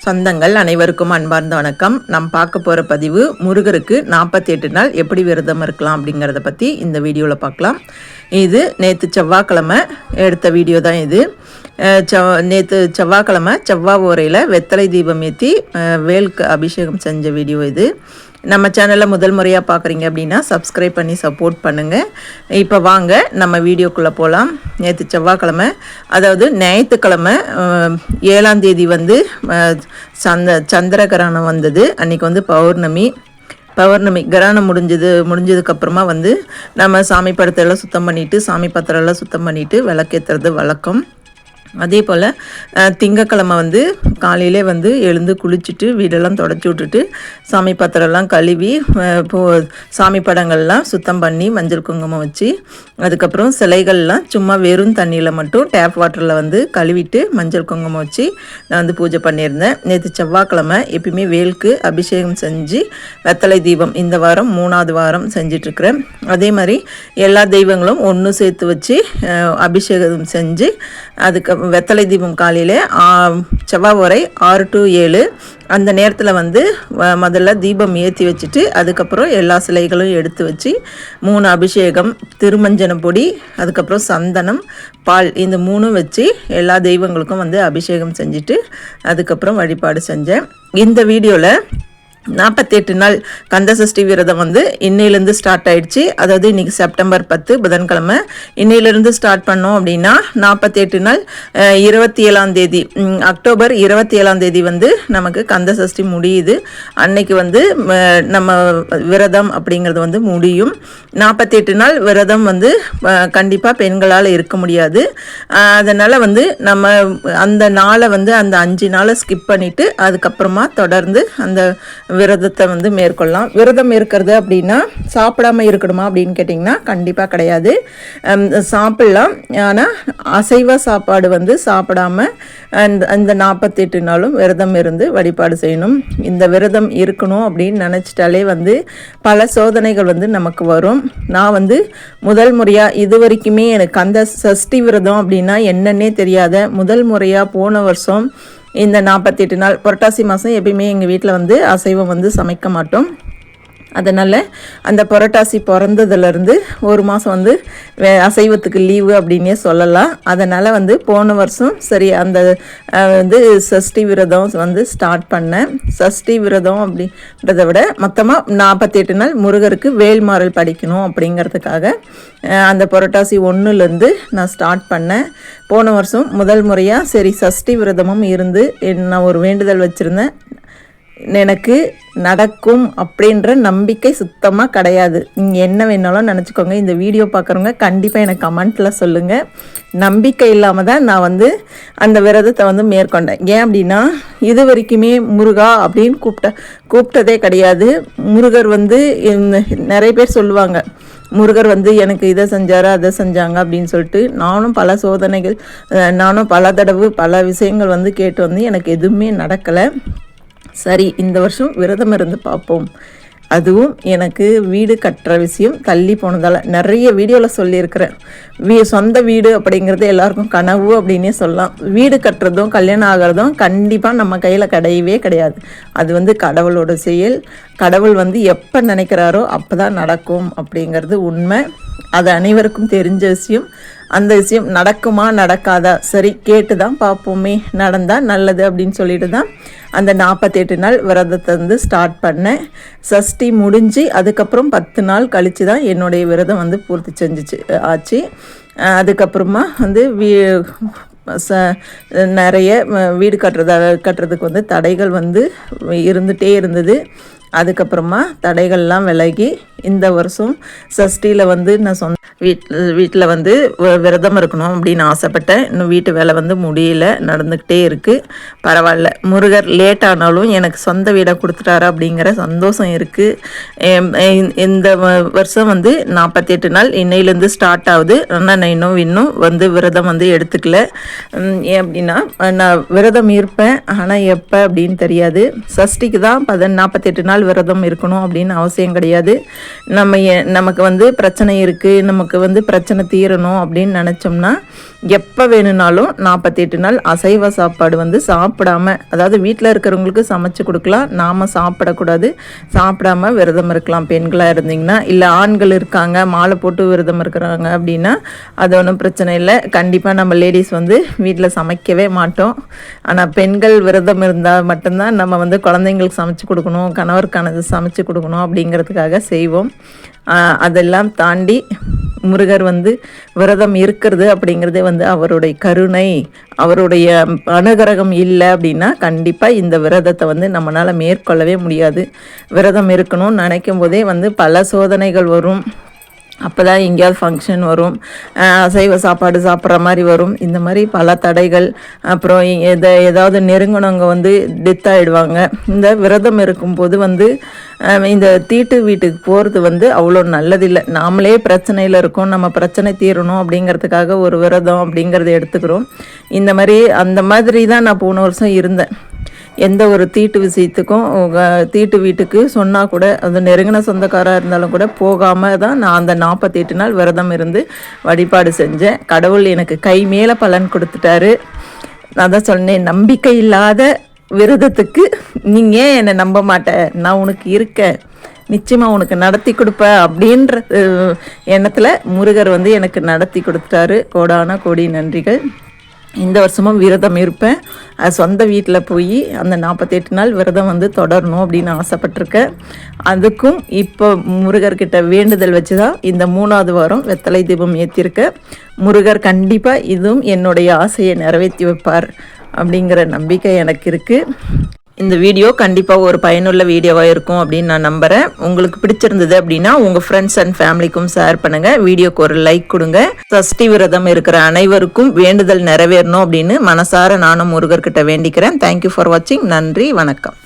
சொந்தங்கள் அனைவருக்கும் அன்பார்ந்த வணக்கம். நாம் பார்க்க போகிற பதிவு முருகருக்கு 48 நாள் எப்படி விரதம் இருக்கலாம் அப்படிங்கிறத பற்றி இந்த வீடியோவில் பார்க்கலாம். இது நேற்று செவ்வாய்க்கிழமை எடுத்த வீடியோ தான். இது நேற்று செவ்வாய்க்கிழமை செவ்வாய் ஓரையில் வெத்தலை தீபம் ஏற்றி வேலுக்கு அபிஷேகம் செஞ்ச வீடியோ இது. நம்ம சேனலில் முதல் முறையாக பார்க்குறீங்க அப்படின்னா சப்ஸ்கிரைப் பண்ணி சப்போர்ட் பண்ணுங்கள். இப்போ வாங்க நம்ம வீடியோக்குள்ளே போகலாம். நேற்று செவ்வாய்க்கிழமை, அதாவது ஞாயிற்றுக்கிழமை 7ஆம் தேதி வந்து சந்திர கிரகணம் வந்தது. அன்றைக்கி வந்து பௌர்ணமி கிரகணம் முடிஞ்சதுக்கப்புறமா வந்து நம்ம சாமி படத்தெல்லாம் சுத்தம் பண்ணிவிட்டு சாமி பத்திரம்லாம் சுத்தம் பண்ணிவிட்டு விளக்கேற்றுறது வழக்கம். அதே போல் திங்கக்கிழமை வந்து காலையிலே வந்து எழுந்து குளிச்சுட்டு வீடெல்லாம் தொடச்சி விட்டுட்டு சாமி பாத்திரம்லாம் கழுவி சாமி படங்கள்லாம் சுத்தம் பண்ணி மஞ்சள் குங்குமம் வச்சு அதுக்கப்புறம் சிலைகள்லாம் சும்மா வெறும் தண்ணியில் மட்டும் டேப் வாட்டரில் வந்து கழுவிட்டு மஞ்சள் குங்குமம் வச்சு நான் வந்து பூஜை பண்ணியிருந்தேன். நேற்று செவ்வாய்க்கிழமை எப்பயுமே வேலுக்கு அபிஷேகம் செஞ்சு வெத்தலை தீபம் இந்த வாரம் 3ஆவது வாரம் செஞ்சிட்ருக்கிறேன். அதே மாதிரி எல்லா தெய்வங்களும் ஒன்று சேர்த்து வச்சு அபிஷேகம் செஞ்சு அதுக்கு வெத்தலை தீபம் காலையில் செவ்வாய் வரை 6 to 7 அந்த நேரத்தில் வந்து முதல்ல தீபம் ஏற்றி வச்சுட்டு அதுக்கப்புறம் எல்லா சிலைகளும் எடுத்து வச்சு 3 அபிஷேகம், திருமஞ்சன பொடி, அதுக்கப்புறம் சந்தனம், பால், இந்த 3 வச்சு எல்லா தெய்வங்களுக்கும் வந்து அபிஷேகம் செஞ்சுட்டு அதுக்கப்புறம் வழிபாடு செஞ்சேன். இந்த வீடியோவில் 48 நாள் கந்தசஷ்டி விரதம் வந்து இன்னையிலேருந்து ஸ்டார்ட் ஆகிடுச்சு. அதாவது இன்றைக்கி செப்டம்பர் 10 புதன்கிழமை. இன்னையிலேருந்து ஸ்டார்ட் பண்ணோம் அப்படின்னா 48 நாள் 27ஆம் தேதி அக்டோபர் 27ஆம் தேதி வந்து நமக்கு கந்தசஷ்டி முடியுது. அன்னைக்கு வந்து நம்ம விரதம் அப்படிங்கிறது வந்து முடியும். 48 நாள் விரதம் வந்து கண்டிப்பாக பெண்களால் இருக்க முடியாது. அதனால் வந்து நம்ம அந்த நாளை வந்து அந்த 5 நாளை ஸ்கிப் பண்ணிவிட்டு அதுக்கப்புறமா தொடர்ந்து அந்த விரதத்தை வந்து மேற்கொள்ளலாம். விரதம் இருக்கிறது அப்படின்னா சாப்பிடாமல் இருக்கணுமா அப்படின்னு கேட்டிங்கன்னா கண்டிப்பாக கிடையாது. சாப்பிட்லாம். ஆனால் அசைவ சாப்பாடு வந்து சாப்பிடாமல் அந்த 48 நாளும் விரதம் இருந்து வழிபாடு செய்யணும். இந்த விரதம் இருக்கணும் அப்படின்னு நினச்சிட்டாலே வந்து பல சோதனைகள் வந்து நமக்கு வரும். நான் வந்து முதல் முறையாக இது வரைக்குமே எனக்கு அந்த சஷ்டி விரதம் அப்படின்னா என்னன்னே தெரியாத முதல் முறையாக போன வருஷம் இந்த 48 நாள் புரட்டாசி மாதம் எப்பயுமே எங்கள் வீட்டில் வந்து அசைவம் வந்து சமைக்க மாட்டோம். அதனால் அந்த புரட்டாசி பிறந்ததுலேருந்து ஒரு மாதம் வந்து அசைவத்துக்கு லீவு அப்படின்னே சொல்லலாம். அதனால் வந்து போன வருஷம் சரி அந்த வந்து சஷ்டி விரதம் வந்து ஸ்டார்ட் பண்ணேன். சஷ்டி விரதம் அப்படின்றத விட மொத்தமாக 48 நாள் முருகருக்கு வேல்மாறல் படிக்கணும் அப்படிங்கிறதுக்காக அந்த புரட்டாசி 1லேருந்து நான் ஸ்டார்ட் பண்ணேன். போன வருஷம் முதல் முறையாக சரி சஷ்டி விரதமும் இருந்து நான் ஒரு வேண்டுதல் வச்சுருந்தேன். எனக்கு நடக்கும் அப்படின்ற நம்பிக்கை சுத்தமாக கிடையாது. நீங்கள் என்ன வேணாலும் நினச்சிக்கோங்க. இந்த வீடியோ பார்க்குறவங்க கண்டிப்பாக எனக்கு கமெண்ட்டில் சொல்லுங்கள். நம்பிக்கை இல்லாமல் தான் நான் வந்து அந்த விரதத்தை வந்து மேற்கொண்டேன். ஏன் அப்படின்னா இது வரைக்குமே முருகா அப்படின்னு கூப்பிட்டதே கிடையாது. முருகர் வந்து நிறைய பேர் சொல்லுவாங்க முருகர் வந்து எனக்கு இதை செஞ்சார் அதை செஞ்சாங்க அப்படின்னு சொல்லிட்டு நானும் பல சோதனைகள் நானும் பல தடவை பல விஷயங்கள் வந்து கேட்டு வந்து எனக்கு எதுவுமே நடக்கலை. சரி இந்த வருஷம் விரதம் இருந்து பார்ப்போம். அதுவும் எனக்கு வீடு கட்டுற விஷயம் தள்ளி போனதால் நிறைய வீடியோவில் சொல்லியிருக்கிறேன். சொந்த வீடு அப்படிங்கிறது எல்லாருக்கும் கனவு அப்படின்னே சொல்லலாம். வீடு கட்டுறதும் கல்யாணம் ஆகிறதும் கண்டிப்பாக நம்ம கையில் கிடையவே கிடையாது. அது வந்து கடவுளோட செயல். கடவுள் வந்து எப்போ நினைக்கிறாரோ அப்போ தான் நடக்கும் அப்படிங்கிறது உண்மை. அது அனைவருக்கும் தெரிஞ்ச விஷயம். அந்த விஷயம் நடக்குமா நடக்காதா சரி கேட்டு தான் பார்ப்போமே, நடந்தால் நல்லது அப்படின்னு சொல்லிட்டு தான் அந்த 48 நாள் விரதத்தை வந்து ஸ்டார்ட் பண்ணேன். சஷ்டி முடிஞ்சு அதுக்கப்புறம் 10 நாள் கழித்து தான் என்னுடைய விரதம் வந்து பூர்த்தி ஆச்சு. அதுக்கப்புறமா வந்து நிறைய வீடு கட்டுறதுக்கு வந்து தடைகள் வந்து இருந்துகிட்டே இருந்தது. அதுக்கப்புறமா தடைகள்லாம் விலகி இந்த வருஷம் சஷ்டியில் வந்து நான் வீட்டில் வந்து விரதம் இருக்கணும் அப்படின்னு ஆசைப்பட்டேன். இன்னும் வீட்டு வேலை வந்து முடியல, நடந்துக்கிட்டே இருக்குது. பரவாயில்ல, முருகர் லேட் ஆனாலும் எனக்கு சொந்த வீடை கொடுத்துட்டாரு அப்படிங்கிற சந்தோஷம் இருக்குது. இந்த வருஷம் வந்து 48 நாள் இன்னையிலேருந்து ஸ்டார்ட் ஆகுது. ஆனால் நான் இன்னும் வந்து விரதம் வந்து எடுத்துக்கல. ஏன் அப்படின்னா நான் விரதம் இருப்பேன், ஆனால் எப்போ அப்படின்னு தெரியாது. சஷ்டிக்கு தான் 48 நாள் விரதம் இருக்கணும் அப்படின்னு அவசியம் கிடையாது. நமக்கு வந்து பிரச்சனை இருக்குது, நமக்கு வந்து பிரச்சனை தீரணும் அப்படின்னு நினச்சோம்னா எப்போ வேணும்னாலும் 48 நாள் அசைவ சாப்பாடு வந்து சாப்பிடாம, அதாவது வீட்டில் இருக்கிறவங்களுக்கு சமைச்சு கொடுக்கலாம், நாம் சாப்பிடக்கூடாது, சாப்பிடாம விரதம் இருக்கலாம் பெண்களாக இருந்தீங்கன்னா. இல்லை ஆண்கள் இருக்காங்க மாலை போட்டு விரதம் இருக்கிறாங்க அப்படின்னா அது ஒன்றும் பிரச்சனை இல்லை. கண்டிப்பாக நம்ம லேடிஸ் வந்து வீட்டில் சமைக்கவே மாட்டோம். ஆனால் பெண்கள் விரதம் இருந்தால் மட்டும்தான் நம்ம வந்து குழந்தைங்களுக்கு சமைச்சு கொடுக்கணும், கணவருக்கானது சமைச்சு கொடுக்கணும் அப்படிங்கிறதுக்காக செய்வோம். அதெல்லாம் தாண்டி முருகர் வந்து விரதம் இருக்கிறது அப்படிங்கிறதே வந்து அவருடைய கருணை, அவருடைய அனுகிரகம் இல்லை அப்படின்னா கண்டிப்பாக இந்த விரதத்தை வந்து நம்மளால் மேற்கொள்ளவே முடியாது. விரதம் இருக்கணும்னு நினைக்கும் போதே வந்து பல சோதனைகள் வரும். அப்போ தான் எங்கேயாவது ஃபங்க்ஷன் வரும், அசைவ சாப்பாடு சாப்பிட்ற மாதிரி வரும், இந்த மாதிரி பல தடைகள். அப்புறம் ஏதாவது நெருங்கினவங்க வந்து டெத் ஆகிடுவாங்க. இந்த விரதம் இருக்கும்போது வந்து இந்த தீட்டு வீட்டுக்கு போகிறது வந்து அவ்வளோ நல்லதில்லை. நாமளே பிரச்சனையில் இருக்கோம், நம்ம பிரச்சனை தீரணும் அப்படிங்கிறதுக்காக ஒரு விரதம் அப்படிங்கிறத எடுத்துக்கிறோம். இந்த மாதிரி அந்த மாதிரி தான் நான் போன வருஷம் இருந்தேன். எந்த ஒரு தீட்டு விஷயத்துக்கும் தீட்டு வீட்டுக்கு சொன்னால் கூட, அது நெருங்கின சொந்தக்காராக இருந்தாலும் கூட போகாமல் தான் நான் அந்த 48 நாள் விரதம் இருந்து வழிபாடு செஞ்சேன். கடவுள் எனக்கு கை மேலே பலன் கொடுத்துட்டாரு. நான் தான் சொன்னேன், நம்பிக்கை இல்லாத விரதத்துக்கு நீங்கள் என்னை நம்ப மாட்டேன், நான் உனக்கு இருக்கேன், நிச்சயமாக உனக்கு நடத்தி கொடுப்பேன் அப்படின்ற எண்ணத்தில் முருகர் வந்து எனக்கு நடத்தி கொடுத்துட்டாரு. கோடான கோடி நன்றிகள். இந்த வருஷமும் விரதம் இருப்பேன். சொந்த வீட்டில் போய் அந்த 48 நாள் விரதம் வந்து தொடரணும் அப்படின்னு ஆசைப்பட்டிருக்கேன். அதுக்கும் இப்போ முருகர்கிட்ட வேண்டுதல் வச்சு தான் இந்த 3வது வாரம் வெத்தலை தீபம் ஏற்றிருக்கேன். முருகர் கண்டிப்பாக இதுவும் என்னுடைய ஆசையை நிறைவேற்றி வைப்பார் அப்படிங்கிற நம்பிக்கை எனக்கு இருக்குது. இந்த வீடியோ கண்டிப்பாக ஒரு பயனுள்ள வீடியோவாக இருக்கும் அப்படின்னு நான் நம்புகிறேன். உங்களுக்கு பிடிச்சிருந்தது அப்படின்னா உங்கள் ஃப்ரெண்ட்ஸ் அண்ட் ஃபேமிலிக்கும் ஷேர் பண்ணுங்கள். வீடியோக்கு ஒரு லைக் கொடுங்க. சஷ்டி விரதம் இருக்கிற அனைவருக்கும் வேண்டுதல் நிறைவேறணும் அப்படின்னு மனசார நானும் முருகர்கிட்ட வேண்டிக்கிறேன். தேங்க்யூ ஃபார் வாட்சிங். நன்றி, வணக்கம்.